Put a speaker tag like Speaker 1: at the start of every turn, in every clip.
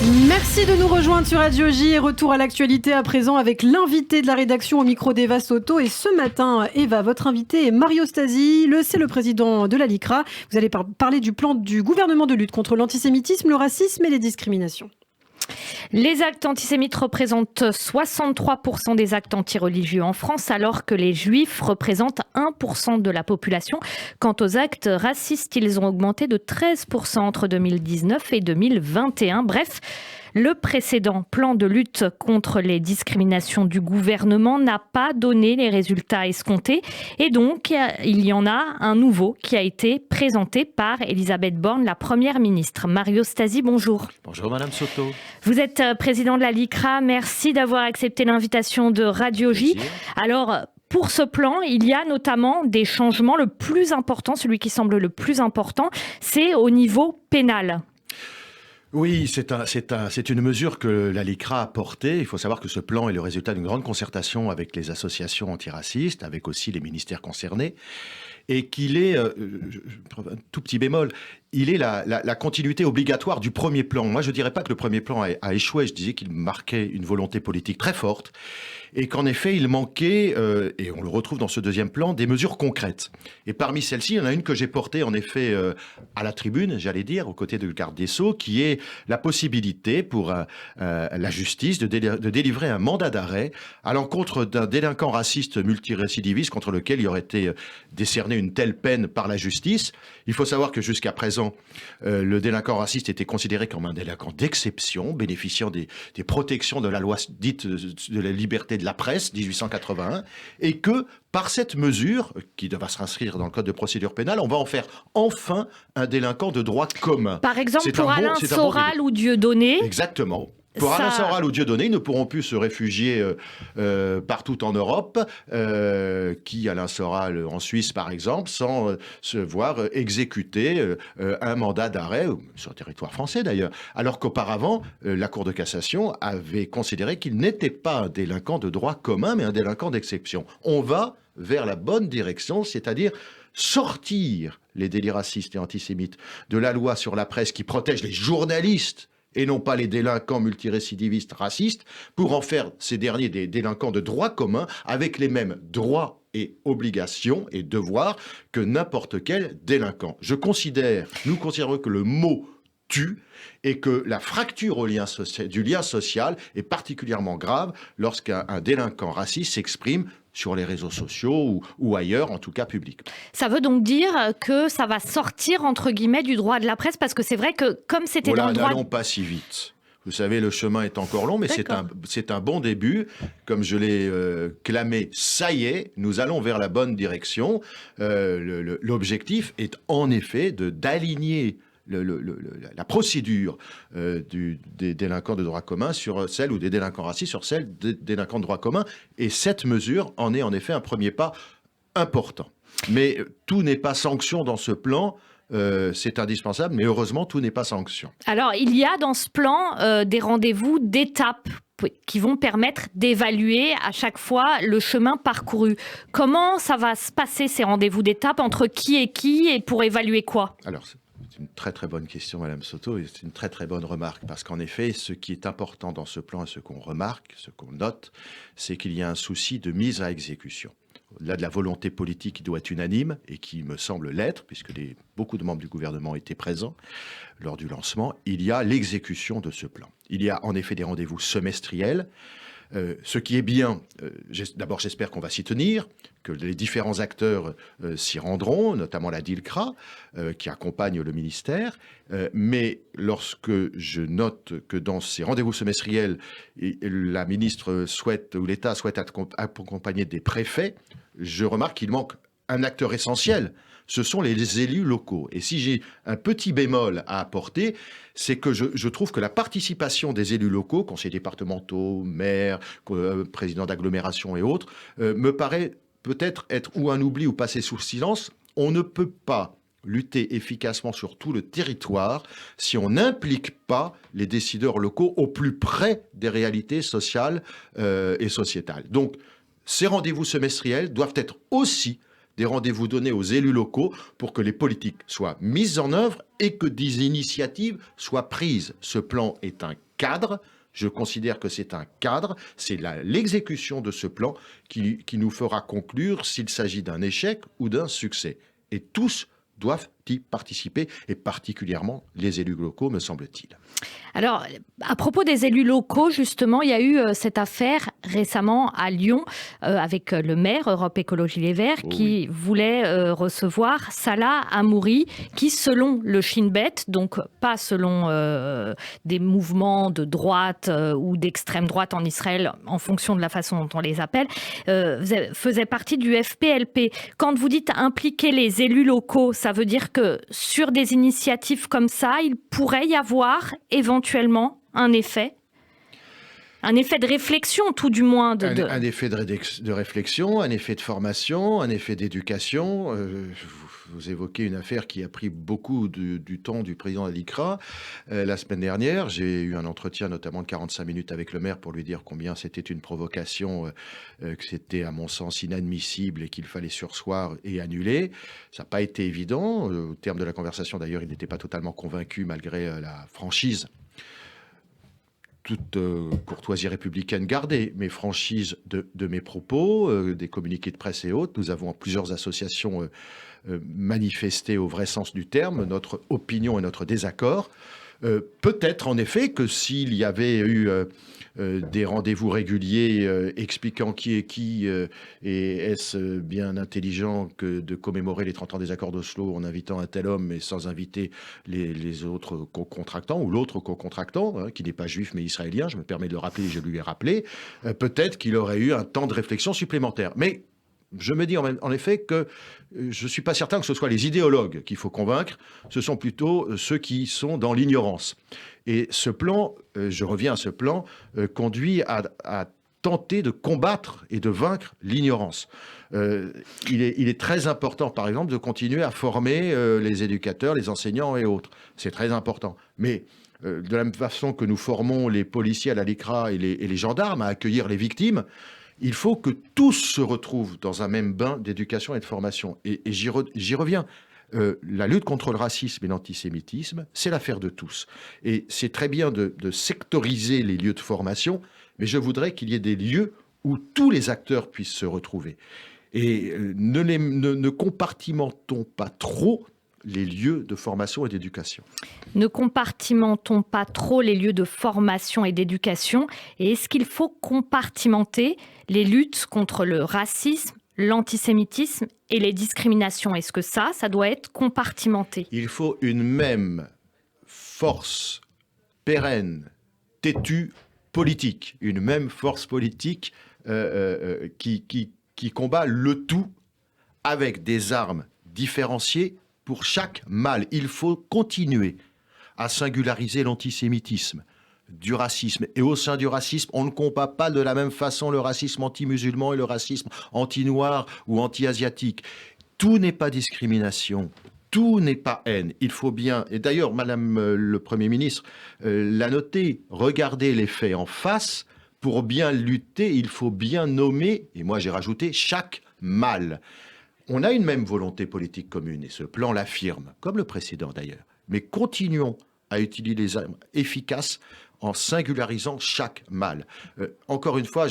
Speaker 1: Merci de nous rejoindre sur Radio J et retour à l'actualité à présent avec l'invité de la rédaction au micro d'Eva Soto. Et ce matin, Eva, votre invité est Mario Stasi, c'est le président de la LICRA. Vous allez parler du plan du gouvernement de lutte contre l'antisémitisme, le racisme et les discriminations.
Speaker 2: Les actes antisémites représentent 63% des actes antireligieux en France, alors que les juifs représentent 1% de la population. Quant aux actes racistes, ils ont augmenté de 13% entre 2019 et 2021. Bref, le précédent plan de lutte contre les discriminations du gouvernement n'a pas donné les résultats escomptés. Et donc, il y en a un nouveau qui a été présenté par Elisabeth Borne, la Première ministre. Mario Stasi, bonjour.
Speaker 3: Bonjour Madame Soto.
Speaker 2: Vous êtes président de la LICRA. Merci d'avoir accepté l'invitation de Radio J. Alors, pour ce plan, il y a notamment des changements. Le plus important, celui qui semble le plus important, c'est au niveau pénal.
Speaker 3: Oui, c'est une mesure que la LICRA a portée. Il faut savoir que ce plan est le résultat d'une grande concertation avec les associations antiracistes, avec aussi les ministères concernés, et qu'il est, un tout petit bémol, il est la continuité obligatoire du premier plan. Moi, je ne dirais pas que le premier plan a échoué, je disais qu'il marquait une volonté politique très forte, et qu'en effet, il manquait, et on le retrouve dans ce deuxième plan, des mesures concrètes. Et parmi celles-ci, il y en a une que j'ai portée, en effet, à la tribune, j'allais dire, aux côtés de garde des Sceaux, qui est la possibilité pour la justice de délivrer un mandat d'arrêt à l'encontre d'un délinquant raciste multirécidiviste contre lequel il aurait été décerné une telle peine par la justice. Il faut savoir que jusqu'à présent, le délinquant raciste était considéré comme un délinquant d'exception, bénéficiant des protections de la loi dite de la liberté de la presse, 1881, et que par cette mesure, qui va s'inscrire dans le code de procédure pénale, on va en faire enfin un délinquant de droit commun.
Speaker 2: Par exemple, pour Alain Soral ou Dieudonné.
Speaker 3: Exactement. Pour Alain Soral ou Dieudonné, ils ne pourront plus se réfugier partout en Europe, Alain Soral en Suisse par exemple, sans se voir exécuter un mandat d'arrêt, sur le territoire français d'ailleurs, alors qu'auparavant, la Cour de cassation avait considéré qu'il n'était pas un délinquant de droit commun, mais un délinquant d'exception. On va vers la bonne direction, c'est-à-dire sortir les délits racistes et antisémites de la loi sur la presse qui protège les journalistes et non pas les délinquants multirécidivistes racistes, pour en faire ces derniers des délinquants de droit commun, avec les mêmes droits et obligations et devoirs que n'importe quel délinquant. Nous considérons que le mot tue et que la fracture du lien social est particulièrement grave lorsqu'un délinquant raciste s'exprime sur les réseaux sociaux ou ailleurs, en tout cas public.
Speaker 2: Ça veut donc dire que ça va sortir, entre guillemets, du droit de la presse, parce que c'est vrai que comme c'était dans le droit...
Speaker 3: N'allons pas si vite. Vous savez, le chemin est encore long, mais c'est un bon début. Comme je l'ai clamé, ça y est, nous allons vers la bonne direction. L'objectif est en effet d'aligner la procédure des délinquants de droit commun sur celle, ou des délinquants racistes sur celle des délinquants de droit commun. Et cette mesure en est en effet un premier pas important. Mais tout n'est pas sanction dans ce plan. C'est indispensable, mais heureusement, tout n'est pas sanction.
Speaker 2: Alors, il y a dans ce plan des rendez-vous d'étapes qui vont permettre d'évaluer à chaque fois le chemin parcouru. Comment ça va se passer, ces rendez-vous d'étapes, entre qui et pour évaluer quoi ?
Speaker 3: Alors, c'est une très très bonne question, Madame Soto, et c'est une très très bonne remarque, parce qu'en effet, ce qui est important dans ce plan et ce qu'on remarque, ce qu'on note, c'est qu'il y a un souci de mise à exécution. Au-delà de la volonté politique qui doit être unanime, et qui me semble l'être, puisque beaucoup de membres du gouvernement étaient présents lors du lancement, il y a l'exécution de ce plan. Il y a en effet des rendez-vous semestriels, ce qui est bien. D'abord, j'espère qu'on va s'y tenir, que les différents acteurs s'y rendront, notamment la DILCRA, qui accompagne le ministère. Mais lorsque je note que dans ces rendez-vous semestriels, la ministre souhaite, ou l'État souhaite accompagner des préfets, je remarque qu'il manque un acteur essentiel. Ce sont les élus locaux. Et si j'ai un petit bémol à apporter, c'est que je trouve que la participation des élus locaux, conseillers départementaux, maires, présidents d'agglomération et autres, me paraît peut-être être ou un oubli ou passer sous silence. On ne peut pas lutter efficacement sur tout le territoire si on n'implique pas les décideurs locaux au plus près des réalités sociales et sociétales. Donc, ces rendez-vous semestriels doivent être aussi des rendez-vous donnés aux élus locaux pour que les politiques soient mises en œuvre et que des initiatives soient prises. Ce plan est un cadre. Je considère que c'est un cadre, c'est l'exécution de ce plan qui nous fera conclure s'il s'agit d'un échec ou d'un succès. Et tous doivent y participer, et particulièrement les élus locaux, me semble-t-il.
Speaker 2: Alors, à propos des élus locaux, justement, il y a eu cette affaire récemment à Lyon avec le maire Europe Écologie Les Verts qui voulait recevoir Salah Hamouri, qui, selon le Shin Bet, donc pas selon des mouvements de droite ou d'extrême droite en Israël, en fonction de la façon dont on les appelle, faisait partie du FPLP. Quand vous dites impliquer les élus locaux, ça veut dire que sur des initiatives comme ça, il pourrait y avoir éventuellement un effet de réflexion, tout du moins.
Speaker 3: Un effet de réflexion, un effet de formation, un effet d'éducation. Vous évoquez une affaire qui a pris beaucoup du temps du président de l'ICRA. La semaine dernière, j'ai eu un entretien notamment de 45 minutes avec le maire pour lui dire combien c'était une provocation, que c'était à mon sens inadmissible et qu'il fallait surseoir et annuler. Ça n'a pas été évident. Au terme de la conversation, d'ailleurs, il n'était pas totalement convaincu malgré la franchise. Toute courtoisie républicaine gardée, mes franchises de mes propos, des communiqués de presse et autres. Nous avons plusieurs associations manifesté au vrai sens du terme notre opinion et notre désaccord. Peut-être en effet que s'il y avait eu des rendez-vous réguliers expliquant qui est qui, et est-ce bien intelligent que de commémorer les 30 ans des accords d'Oslo en invitant un tel homme mais sans inviter les autres co-contractants ou l'autre co-contractant, qui n'est pas juif mais israélien, je me permets de le rappeler et je lui ai rappelé, peut-être qu'il aurait eu un temps de réflexion supplémentaire. Mais je me dis en effet que je ne suis pas certain que ce soit les idéologues qu'il faut convaincre, ce sont plutôt ceux qui sont dans l'ignorance. Et ce plan, je reviens à ce plan, conduit à tenter de combattre et de vaincre l'ignorance. Il est très important, par exemple, de continuer à former les éducateurs, les enseignants et autres. C'est très important. Mais de la même façon que nous formons les policiers à la LICRA et les gendarmes à accueillir les victimes, il faut que tous se retrouvent dans un même bain d'éducation et de formation. Et j'y reviens. La lutte contre le racisme et l'antisémitisme, c'est l'affaire de tous. Et c'est très bien de sectoriser les lieux de formation, mais je voudrais qu'il y ait des lieux où tous les acteurs puissent se retrouver. Et ne compartimentons pas trop les lieux de formation et d'éducation.
Speaker 2: Ne compartimentons pas trop les lieux de formation et d'éducation. Et est-ce qu'il faut compartimenter les luttes contre le racisme, l'antisémitisme et les discriminations? Est-ce que ça doit être compartimenté?
Speaker 3: Il faut une même force pérenne, têtue, politique. Une même force politique qui combat le tout avec des armes différenciées pour chaque mal. Il faut continuer à singulariser l'antisémitisme, du racisme. Et au sein du racisme, on ne combat pas de la même façon le racisme anti-musulman et le racisme anti-noir ou anti-asiatique. Tout n'est pas discrimination. Tout n'est pas haine. Il faut bien, et d'ailleurs, Madame le Premier ministre l'a noté, regarder les faits en face. Pour bien lutter, il faut bien nommer, et moi j'ai rajouté, chaque mal. On a une même volonté politique commune, et ce plan l'affirme, comme le précédent d'ailleurs. Mais continuons à utiliser les armes efficaces en singularisant chaque mal. Encore une fois,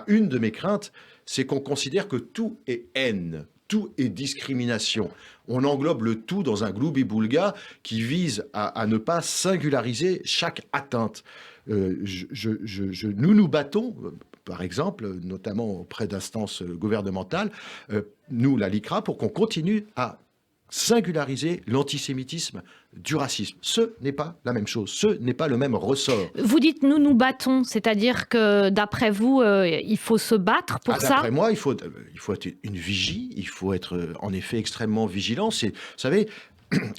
Speaker 3: une de mes craintes, c'est qu'on considère que tout est haine, tout est discrimination. On englobe le tout dans un gloubi-boulga qui vise à ne pas singulariser chaque atteinte. Nous nous battons, par exemple, notamment auprès d'instances gouvernementales, nous, la LICRA, pour qu'on continue à singulariser l'antisémitisme du racisme. Ce n'est pas la même chose, ce n'est pas le même ressort.
Speaker 2: Vous dites nous battons, c'est-à-dire que d'après vous, il faut se battre pour ça?
Speaker 3: D'après moi, il faut être une vigie, il faut être en effet extrêmement vigilant. Vous savez,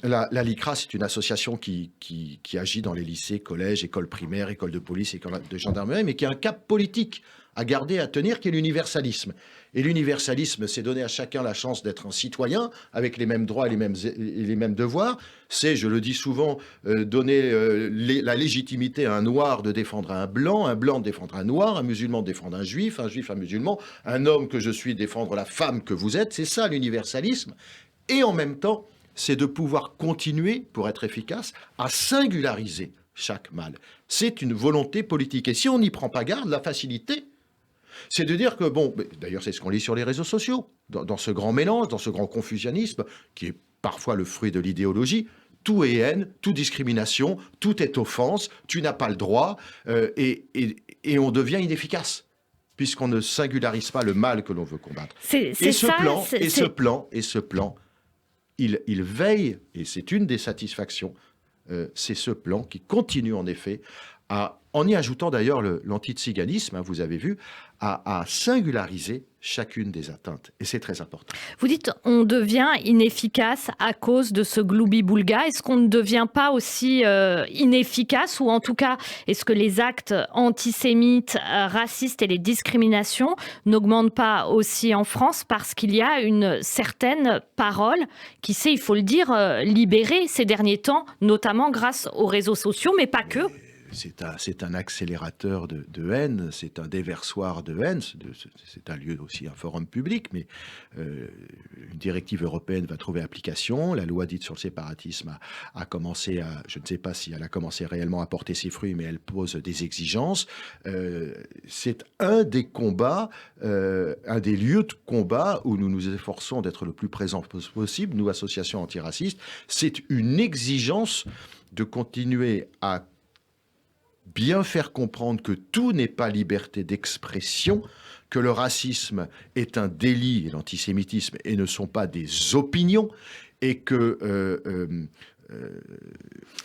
Speaker 3: la LICRA, c'est une association qui agit dans les lycées, collèges, écoles primaires, écoles de police, écoles de gendarmerie, mais qui a un cap politique à garder, à tenir, qui est l'universalisme. Et l'universalisme, c'est donner à chacun la chance d'être un citoyen, avec les mêmes droits et les mêmes devoirs. C'est, je le dis souvent, donner la légitimité à un noir de défendre un blanc de défendre un noir, un musulman de défendre un juif un musulman, un homme que je suis de défendre la femme que vous êtes. C'est ça l'universalisme. Et en même temps, c'est de pouvoir continuer, pour être efficace, à singulariser chaque mal. C'est une volonté politique. Et si on n'y prend pas garde, la facilité, c'est de dire que, d'ailleurs c'est ce qu'on lit sur les réseaux sociaux, dans ce grand mélange, dans ce grand confusionnisme, qui est parfois le fruit de l'idéologie, tout est haine, tout discrimination, tout est offense, tu n'as pas le droit, et on devient inefficace, puisqu'on ne singularise pas le mal que l'on veut combattre. Ce plan, il veille, et c'est une des satisfactions, c'est ce plan qui continue en effet en y ajoutant d'ailleurs l'antitsiganisme, vous avez vu, à singulariser chacune des atteintes. Et c'est très important.
Speaker 2: Vous dites on devient inefficace à cause de ce gloubi-boulga. Est-ce qu'on ne devient pas aussi inefficace, ou en tout cas, est-ce que les actes antisémites, racistes et les discriminations n'augmentent pas aussi en France parce qu'il y a une certaine parole qui s'est, il faut le dire, libérée ces derniers temps, notamment grâce aux réseaux sociaux, mais pas que.
Speaker 3: C'est un accélérateur de haine, c'est un déversoir de haine, c'est un lieu aussi, un forum public, mais une directive européenne va trouver application. La loi dite sur le séparatisme a commencé je ne sais pas si elle a commencé réellement à porter ses fruits, mais elle pose des exigences. C'est un des combats, un des lieux de combat où nous nous efforçons d'être le plus présents possible, nous, associations antiracistes. C'est une exigence de continuer à bien faire comprendre que tout n'est pas liberté d'expression, que le racisme est un délit et l'antisémitisme et ne sont pas des opinions, et que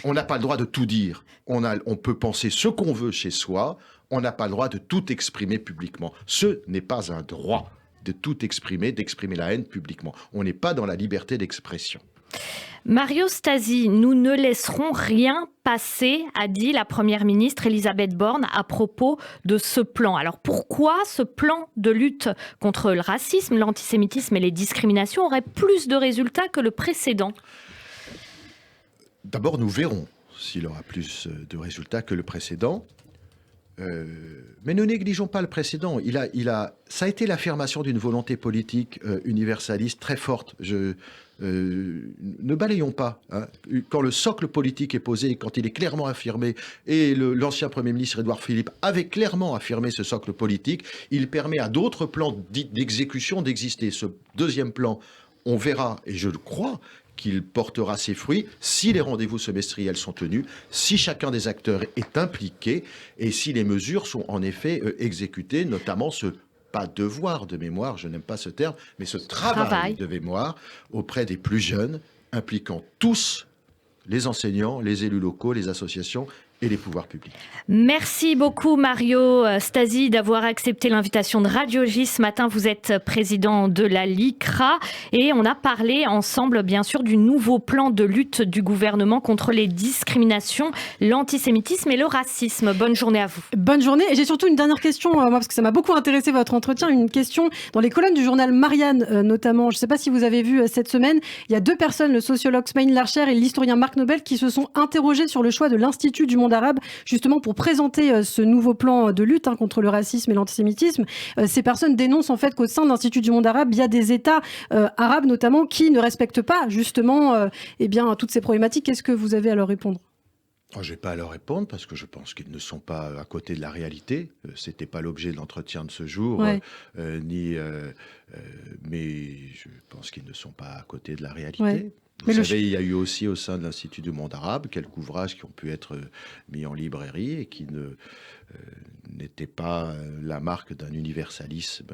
Speaker 3: on n'a pas le droit de tout dire. On peut penser ce qu'on veut chez soi, on n'a pas le droit de tout exprimer publiquement. Ce n'est pas un droit de tout exprimer, d'exprimer la haine publiquement. On n'est pas dans la liberté d'expression.
Speaker 2: Mario Stasi, nous ne laisserons rien passer, a dit la Première ministre Elisabeth Borne à propos de ce plan. Alors pourquoi ce plan de lutte contre le racisme, l'antisémitisme et les discriminations aurait plus de résultats que le précédent ?
Speaker 3: D'abord, nous verrons s'il aura plus de résultats que le précédent. Mais ne négligeons pas le précédent. Ça a été l'affirmation d'une volonté politique universaliste très forte. Ne balayons pas. Quand le socle politique est posé, quand il est clairement affirmé, et l'ancien Premier ministre Édouard Philippe avait clairement affirmé ce socle politique, il permet à d'autres plans d'exécution d'exister. Ce deuxième plan, on verra, et je le crois, qu'il portera ses fruits si les rendez-vous semestriels sont tenus, si chacun des acteurs est impliqué et si les mesures sont en effet exécutées, notamment pas devoir de mémoire, je n'aime pas ce terme, mais ce travail de mémoire auprès des plus jeunes, impliquant tous les enseignants, les élus locaux, les associations et les pouvoirs publics.
Speaker 2: Merci beaucoup Mario Stasi d'avoir accepté l'invitation de Radio J ce matin. Vous êtes président de la LICRA et on a parlé ensemble bien sûr du nouveau plan de lutte du gouvernement contre les discriminations, l'antisémitisme et le racisme. Bonne journée à vous.
Speaker 1: Bonne journée. Et j'ai surtout une dernière question, moi, parce que ça m'a beaucoup intéressé votre entretien. Une question dans les colonnes du journal Marianne notamment. Je ne sais pas si vous avez vu cette semaine, il y a deux personnes, le sociologue Smaïn Larcher et l'historien Marc Nobel, qui se sont interrogés sur le choix de l'Institut du monde arabe, justement pour présenter ce nouveau plan de lutte contre le racisme et l'antisémitisme. Ces personnes dénoncent en fait qu'au sein de l'Institut du monde arabe, il y a des États arabes notamment qui ne respectent pas justement toutes ces problématiques. Qu'est-ce que vous avez à leur répondre ?
Speaker 3: Je ne vais pas leur répondre parce que je pense qu'ils ne sont pas à côté de la réalité. Ce n'était pas l'objet de l'entretien de ce jour,
Speaker 1: ouais.
Speaker 3: Mais je pense qu'ils ne sont pas à côté de la réalité.
Speaker 1: Ouais.
Speaker 3: Vous savez, il y a eu aussi au sein de l'Institut du monde arabe quelques ouvrages qui ont pu être mis en librairie et qui n'étaient pas la marque d'un universalisme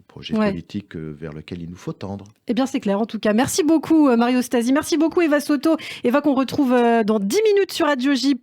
Speaker 3: projet politique vers lequel il nous faut tendre.
Speaker 1: Eh bien, c'est clair en tout cas. Merci beaucoup Mario Stasi, merci beaucoup Eva Soto. Eva qu'on retrouve dans 10 minutes sur Radio J.